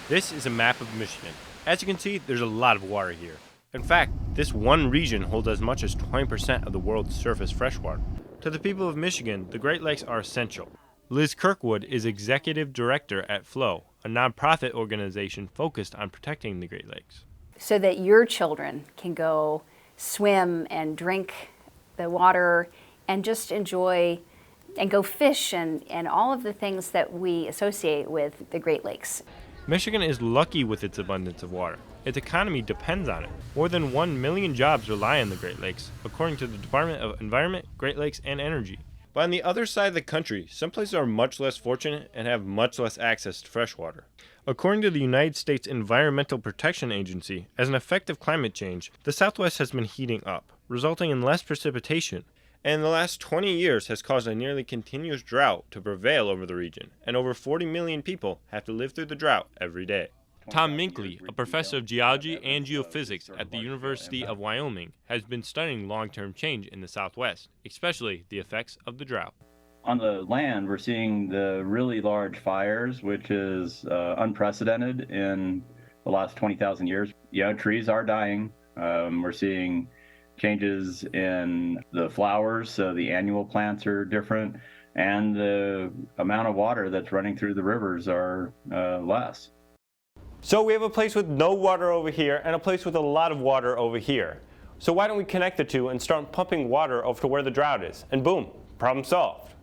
This is a map of Michigan. As you can see, there's a lot of water here. In fact, this one region holds as much as 20% of the world's surface freshwater. To the people of Michigan, the Great Lakes are essential. Liz Kirkwood is executive director at FLOW, a nonprofit organization focused on protecting the Great Lakes. So that your children can go swim and drink the water and just enjoy and go fish and all of the things that we associate with the Great Lakes. Michigan is lucky with its abundance of water. Its economy depends on it. More than 1 million jobs rely on the Great Lakes, according to the Department of Environment, Great Lakes, and Energy. But on the other side of the country, some places are much less fortunate and have much less access to fresh water. According to the United States Environmental Protection Agency, as an effect of climate change, the Southwest has been heating up, resulting in less precipitation, and in the last 20 years has caused a nearly continuous drought to prevail over the region, and over 40 million people have to live through the drought every day. Tom Minkley, a professor of geology and geophysics at the University of Wyoming, has been studying long-term change in the Southwest, especially the effects of the drought. On the land, we're seeing the really large fires, which is unprecedented in the last 20,000 years. Trees are dying. We're seeing changes in the flowers, so the annual plants are different, and the amount of water that's running through the rivers are less. So we have a place with no water over here and a place with a lot of water over here. So why don't we connect the two and start pumping water over to where the drought is? And boom, problem solved.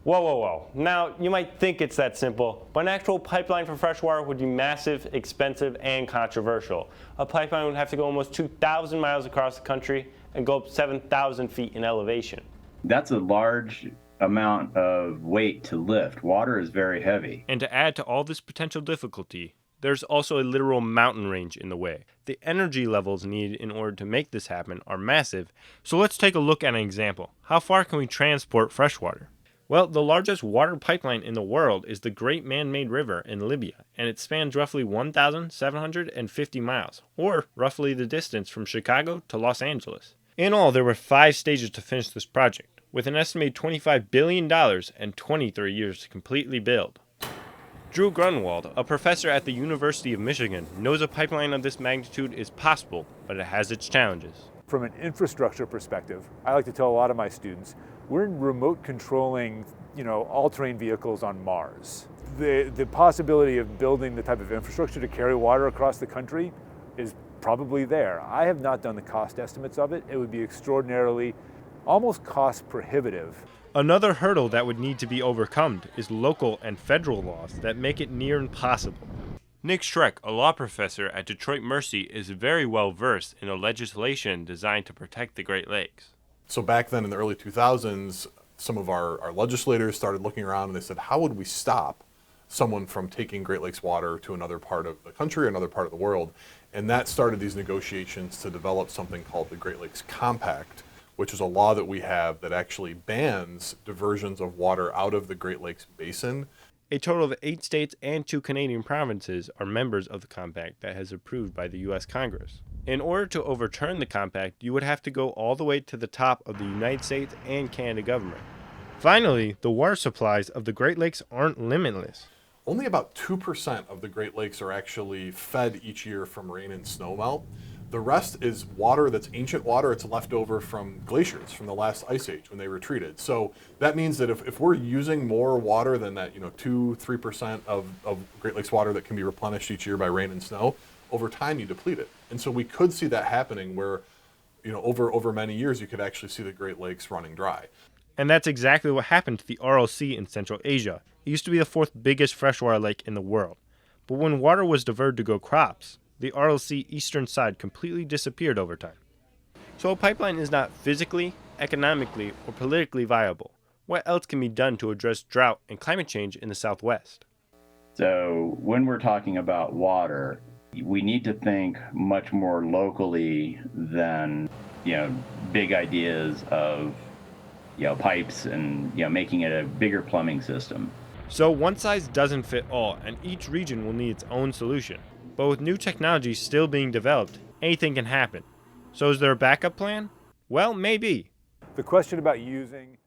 Whoa. Now, you might think it's that simple, but an actual pipeline for fresh water would be massive, expensive, and controversial. A pipeline would have to go almost 2,000 miles across the country and go up 7,000 feet in elevation. That's a large amount of weight to lift. Water is very heavy. And to add to all this potential difficulty, there's also a literal mountain range in the way. The energy levels needed in order to make this happen are massive, so let's take a look at an example. How far can we transport fresh water? Well, the largest water pipeline in the world is the Great Man-Made River in Libya, and it spans roughly 1,750 miles, or roughly the distance from Chicago to Los Angeles. In all, there were 5 stages to finish this project, with an estimated $25 billion and 23 years to completely build. Drew Grunwald, a professor at the University of Michigan, knows a pipeline of this magnitude is possible, but it has its challenges. From an infrastructure perspective, I like to tell a lot of my students, we're remote controlling, all-terrain vehicles on Mars. The possibility of building the type of infrastructure to carry water across the country is probably there. I have not done the cost estimates of it. It would be extraordinarily, almost cost prohibitive. Another hurdle that would need to be overcome is local and federal laws that make it near impossible. Nick Schreck, a law professor at Detroit Mercy, is very well versed in the legislation designed to protect the Great Lakes. So back then in the early 2000s, some of our legislators started looking around and they said, how would we stop someone from taking Great Lakes water to another part of the country or another part of the world? And that started these negotiations to develop something called the Great Lakes Compact, which is a law that we have that actually bans diversions of water out of the Great Lakes Basin. A total of 8 states and 2 Canadian provinces are members of the compact that has approved by the U.S. Congress. In order to overturn the compact, you would have to go all the way to the top of the United States and Canada government. Finally, the water supplies of the Great Lakes aren't limitless. Only about 2% of the Great Lakes are actually fed each year from rain and snowmelt. The rest is water that's ancient water. It's left over from glaciers from the last ice age when they retreated. So that means that if we're using more water than that, 2-3% of Great Lakes water that can be replenished each year by rain and snow, over time you deplete it. And so we could see that happening where, over many years you could actually see the Great Lakes running dry. And that's exactly what happened to the RLC in Central Asia. It used to be the 4th biggest freshwater lake in the world. But when water was diverted to grow crops, the RLC eastern side completely disappeared over time. So a pipeline is not physically, economically, or politically viable. What else can be done to address drought and climate change in the Southwest? So when we're talking about water, we need to think much more locally than, big ideas of, pipes and, making it a bigger plumbing system. So one size doesn't fit all, and each region will need its own solution. But with new technology still being developed, anything can happen. So is there a backup plan? Well, maybe. The question about using